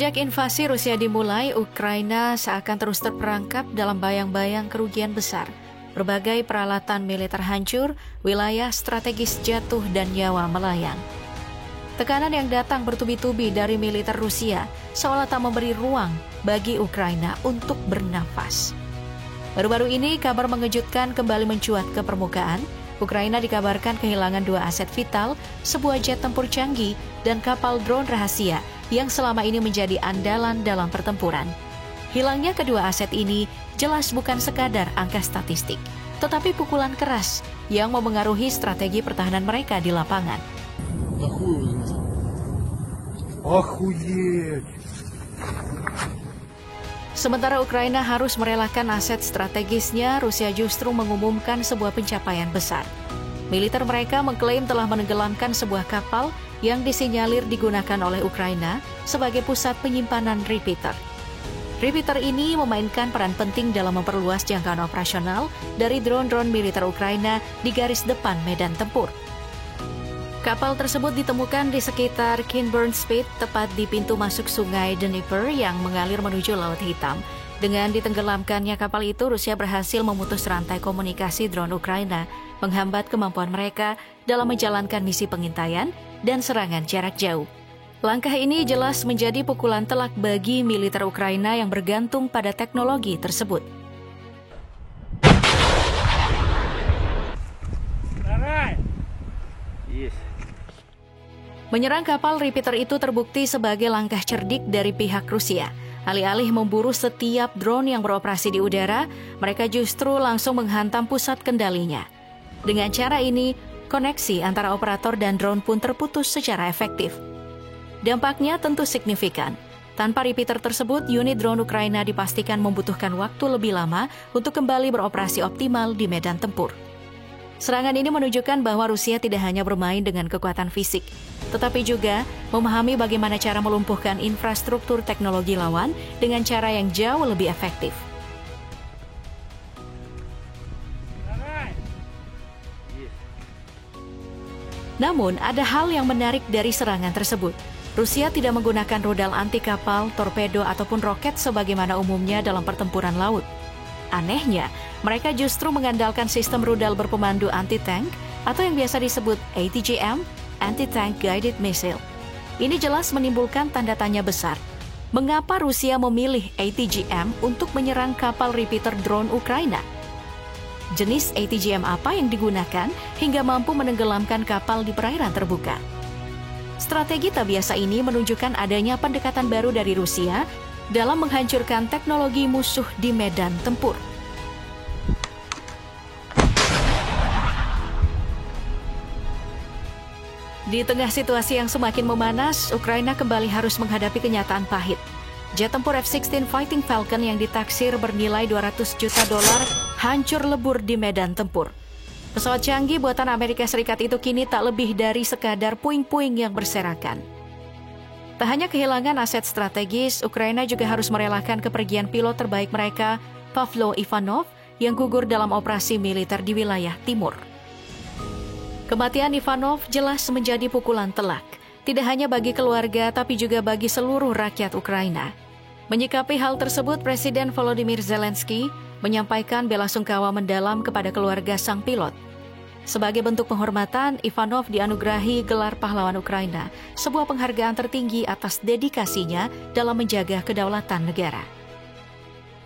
Sejak invasi Rusia dimulai, Ukraina seakan terus terperangkap dalam bayang-bayang kerugian besar. Berbagai peralatan militer hancur, wilayah strategis jatuh dan nyawa melayang. Tekanan yang datang bertubi-tubi dari militer Rusia seolah tak memberi ruang bagi Ukraina untuk bernafas. Baru-baru ini kabar mengejutkan kembali mencuat ke permukaan. Ukraina dikabarkan kehilangan 2 aset vital, sebuah jet tempur canggih dan kapal drone rahasia yang selama ini menjadi andalan dalam pertempuran. Hilangnya kedua aset ini jelas bukan sekadar angka statistik, tetapi pukulan keras yang memengaruhi strategi pertahanan mereka di lapangan. Sementara Ukraina harus merelakan aset strategisnya, Rusia justru mengumumkan sebuah pencapaian besar. Militer mereka mengklaim telah menenggelamkan sebuah kapal yang disinyalir digunakan oleh Ukraina sebagai pusat penyimpanan repeater. Repeater ini memainkan peran penting dalam memperluas jangkauan operasional dari drone-drone militer Ukraina di garis depan medan tempur. Kapal tersebut ditemukan di sekitar Kinburn Spit, tepat di pintu masuk sungai Dnieper yang mengalir menuju Laut Hitam. Dengan ditenggelamkannya kapal itu, Rusia berhasil memutus rantai komunikasi drone Ukraina, menghambat kemampuan mereka dalam menjalankan misi pengintaian dan serangan jarak jauh. Langkah ini jelas menjadi pukulan telak bagi militer Ukraina yang bergantung pada teknologi tersebut. Menyerang kapal repeater itu terbukti sebagai langkah cerdik dari pihak Rusia. Alih-alih memburu setiap drone yang beroperasi di udara, mereka justru langsung menghantam pusat kendalinya. Dengan cara ini, koneksi antara operator dan drone pun terputus secara efektif. Dampaknya tentu signifikan. Tanpa repeater tersebut, unit drone Ukraina dipastikan membutuhkan waktu lebih lama untuk kembali beroperasi optimal di medan tempur. Serangan ini menunjukkan bahwa Rusia tidak hanya bermain dengan kekuatan fisik, tetapi juga memahami bagaimana cara melumpuhkan infrastruktur teknologi lawan dengan cara yang jauh lebih efektif. Namun, ada hal yang menarik dari serangan tersebut. Rusia tidak menggunakan rudal anti kapal, torpedo, ataupun roket sebagaimana umumnya dalam pertempuran laut. Anehnya, mereka justru mengandalkan sistem rudal berpemandu anti-tank atau yang biasa disebut ATGM, Anti-Tank Guided Missile. Ini jelas menimbulkan tanda tanya besar. Mengapa Rusia memilih ATGM untuk menyerang kapal repeater drone Ukraina? Jenis ATGM apa yang digunakan hingga mampu menenggelamkan kapal di perairan terbuka? Strategi tak biasa ini menunjukkan adanya pendekatan baru dari Rusia dalam menghancurkan teknologi musuh di medan tempur. Di tengah situasi yang semakin memanas, Ukraina kembali harus menghadapi kenyataan pahit. Jet tempur F-16 Fighting Falcon yang ditaksir bernilai $200 juta hancur lebur di medan tempur. Pesawat canggih buatan Amerika Serikat itu kini tak lebih dari sekadar puing-puing yang berserakan. Tak hanya kehilangan aset strategis, Ukraina juga harus merelakan kepergian pilot terbaik mereka, Pavlo Ivanov, yang gugur dalam operasi militer di wilayah timur. Kematian Ivanov jelas menjadi pukulan telak, tidak hanya bagi keluarga tapi juga bagi seluruh rakyat Ukraina. Menyikapi hal tersebut, Presiden Volodymyr Zelensky menyampaikan belasungkawa mendalam kepada keluarga sang pilot. Sebagai bentuk penghormatan, Ivanov dianugerahi gelar pahlawan Ukraina, sebuah penghargaan tertinggi atas dedikasinya dalam menjaga kedaulatan negara.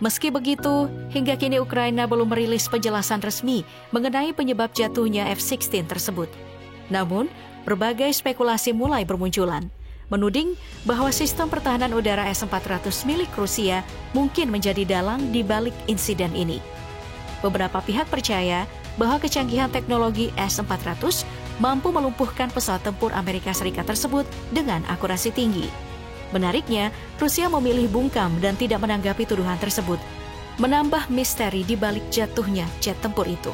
Meski begitu, hingga kini Ukraina belum merilis penjelasan resmi mengenai penyebab jatuhnya F-16 tersebut. Namun, berbagai spekulasi mulai bermunculan, menuding bahwa sistem pertahanan udara S-400 milik Rusia mungkin menjadi dalang di balik insiden ini. Beberapa pihak percaya bahwa kecanggihan teknologi S-400 mampu melumpuhkan pesawat tempur Amerika Serikat tersebut dengan akurasi tinggi. Menariknya, Rusia memilih bungkam dan tidak menanggapi tuduhan tersebut, menambah misteri di balik jatuhnya jet tempur itu.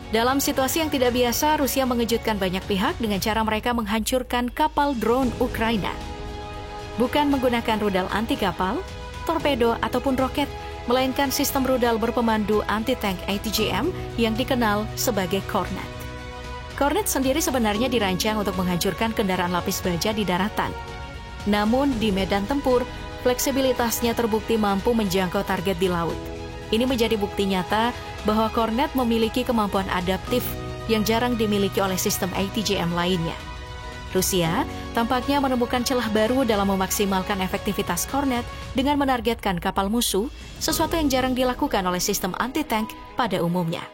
Dalam situasi yang tidak biasa, Rusia mengejutkan banyak pihak dengan cara mereka menghancurkan kapal drone Ukraina. Bukan menggunakan rudal anti kapal, torpedo ataupun roket, melainkan sistem rudal berpemandu anti-tank ATGM yang dikenal sebagai Kornet. Kornet sendiri sebenarnya dirancang untuk menghancurkan kendaraan lapis baja di daratan. Namun di medan tempur, fleksibilitasnya terbukti mampu menjangkau target di laut. Ini menjadi bukti nyata bahwa Kornet memiliki kemampuan adaptif yang jarang dimiliki oleh sistem ATGM lainnya. Rusia tampaknya menemukan celah baru dalam memaksimalkan efektivitas Kornet dengan menargetkan kapal musuh, sesuatu yang jarang dilakukan oleh sistem anti-tank pada umumnya.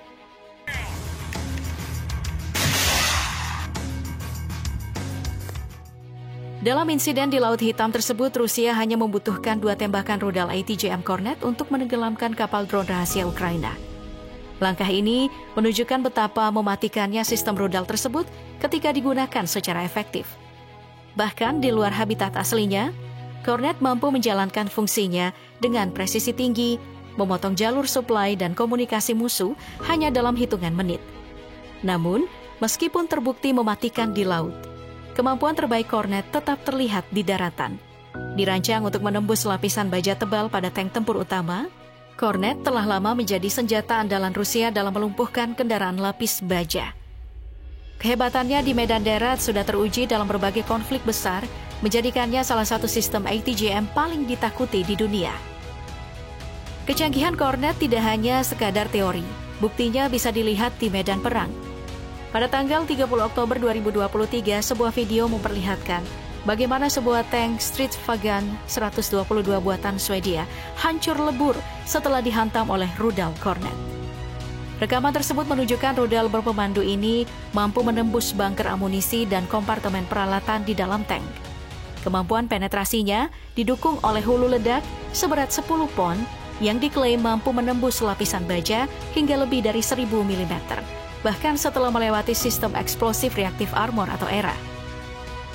Dalam insiden di Laut Hitam tersebut, Rusia hanya membutuhkan 2 tembakan rudal ATGM Kornet untuk menenggelamkan kapal drone rahasia Ukraina. Langkah ini menunjukkan betapa mematikannya sistem rudal tersebut ketika digunakan secara efektif. Bahkan di luar habitat aslinya, Kornet mampu menjalankan fungsinya dengan presisi tinggi, memotong jalur suplai dan komunikasi musuh hanya dalam hitungan menit. Namun, meskipun terbukti mematikan di laut, kemampuan terbaik Kornet tetap terlihat di daratan. Dirancang untuk menembus lapisan baja tebal pada tank tempur utama, Kornet telah lama menjadi senjata andalan Rusia dalam melumpuhkan kendaraan lapis baja. Kehebatannya di medan darat sudah teruji dalam berbagai konflik besar, menjadikannya salah satu sistem ATGM paling ditakuti di dunia. Kecanggihan Kornet tidak hanya sekadar teori, buktinya bisa dilihat di medan perang. Pada tanggal 30 Oktober 2023, sebuah video memperlihatkan bagaimana sebuah tank Stridsvagn 122 buatan Swedia hancur lebur setelah dihantam oleh rudal Kornet. Rekaman tersebut menunjukkan rudal berpemandu ini mampu menembus bunker amunisi dan kompartemen peralatan di dalam tank. Kemampuan penetrasinya didukung oleh hulu ledak seberat 10 pon yang diklaim mampu menembus lapisan baja hingga lebih dari 1000 mm, bahkan setelah melewati sistem eksplosif reaktif armor atau ERA.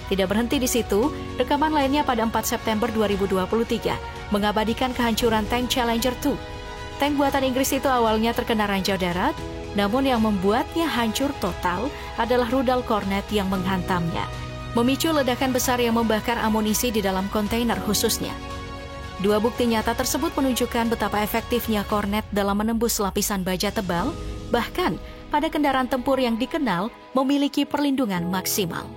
Tidak berhenti di situ, rekaman lainnya pada 4 September 2023 mengabadikan kehancuran tank Challenger 2. Tank buatan Inggris itu awalnya terkena ranjau darat, namun yang membuatnya hancur total adalah rudal Kornet yang menghantamnya, memicu ledakan besar yang membakar amunisi di dalam kontainer khususnya. Dua bukti nyata tersebut menunjukkan betapa efektifnya Kornet dalam menembus lapisan baja tebal, bahkan pada kendaraan tempur yang dikenal memiliki perlindungan maksimal.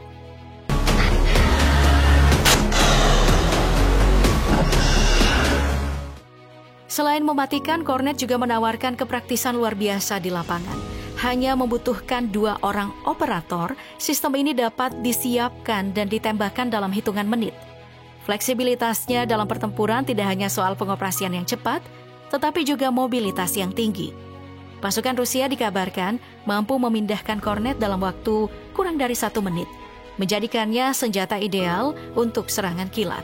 Selain mematikan, Kornet juga menawarkan kepraktisan luar biasa di lapangan. Hanya membutuhkan 2 orang operator, sistem ini dapat disiapkan dan ditembakkan dalam hitungan menit. Fleksibilitasnya dalam pertempuran tidak hanya soal pengoperasian yang cepat, tetapi juga mobilitas yang tinggi. Pasukan Rusia dikabarkan mampu memindahkan Kornet dalam waktu kurang dari 1 menit, menjadikannya senjata ideal untuk serangan kilat.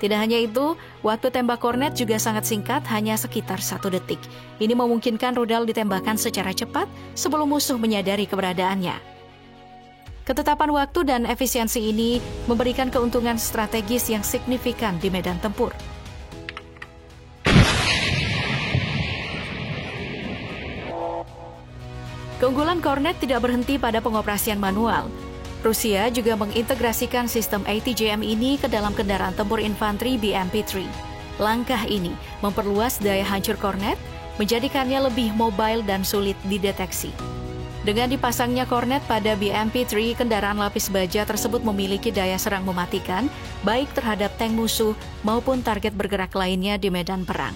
Tidak hanya itu, waktu tembak Kornet juga sangat singkat, hanya sekitar 1 detik. Ini memungkinkan rudal ditembakkan secara cepat sebelum musuh menyadari keberadaannya. Ketetapan waktu dan efisiensi ini memberikan keuntungan strategis yang signifikan di medan tempur. Keunggulan Kornet tidak berhenti pada pengoperasian manual. Rusia juga mengintegrasikan sistem ATGM ini ke dalam kendaraan tempur infanteri BMP-3. Langkah ini memperluas daya hancur Kornet, menjadikannya lebih mobile dan sulit dideteksi. Dengan dipasangnya Kornet pada BMP-3, kendaraan lapis baja tersebut memiliki daya serang mematikan, baik terhadap tank musuh maupun target bergerak lainnya di medan perang.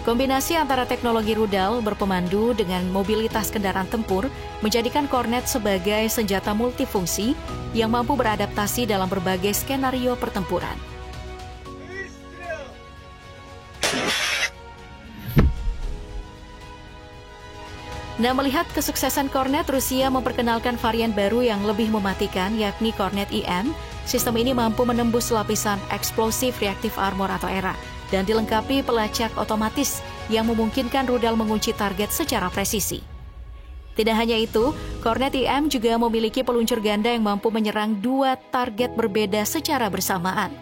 Kombinasi antara teknologi rudal berpemandu dengan mobilitas kendaraan tempur menjadikan Kornet sebagai senjata multifungsi yang mampu beradaptasi dalam berbagai skenario pertempuran. Nah, melihat kesuksesan Kornet, Rusia memperkenalkan varian baru yang lebih mematikan, yakni Kornet IM. Sistem ini mampu menembus lapisan eksplosif reaktif armor atau ERA, dan dilengkapi pelacak otomatis yang memungkinkan rudal mengunci target secara presisi. Tidak hanya itu, Kornet IM juga memiliki peluncur ganda yang mampu menyerang 2 target berbeda secara bersamaan.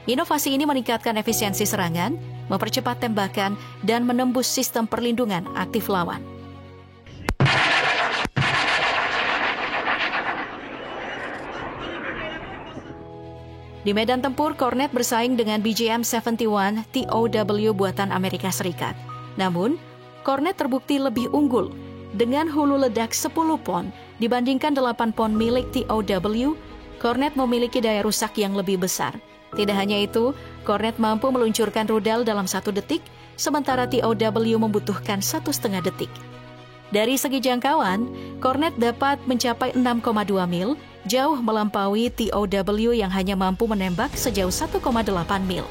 Inovasi ini meningkatkan efisiensi serangan, mempercepat tembakan, dan menembus sistem perlindungan aktif lawan. Di medan tempur, Kornet bersaing dengan BGM-71 TOW buatan Amerika Serikat. Namun, Kornet terbukti lebih unggul. Dengan hulu ledak 10 pon dibandingkan 8 pon milik TOW, Kornet memiliki daya rusak yang lebih besar. Tidak hanya itu, Kornet mampu meluncurkan rudal dalam 1 detik, sementara TOW membutuhkan 1,5 detik. Dari segi jangkauan, Kornet dapat mencapai 6,2 mil, jauh melampaui TOW yang hanya mampu menembak sejauh 1,8 mil.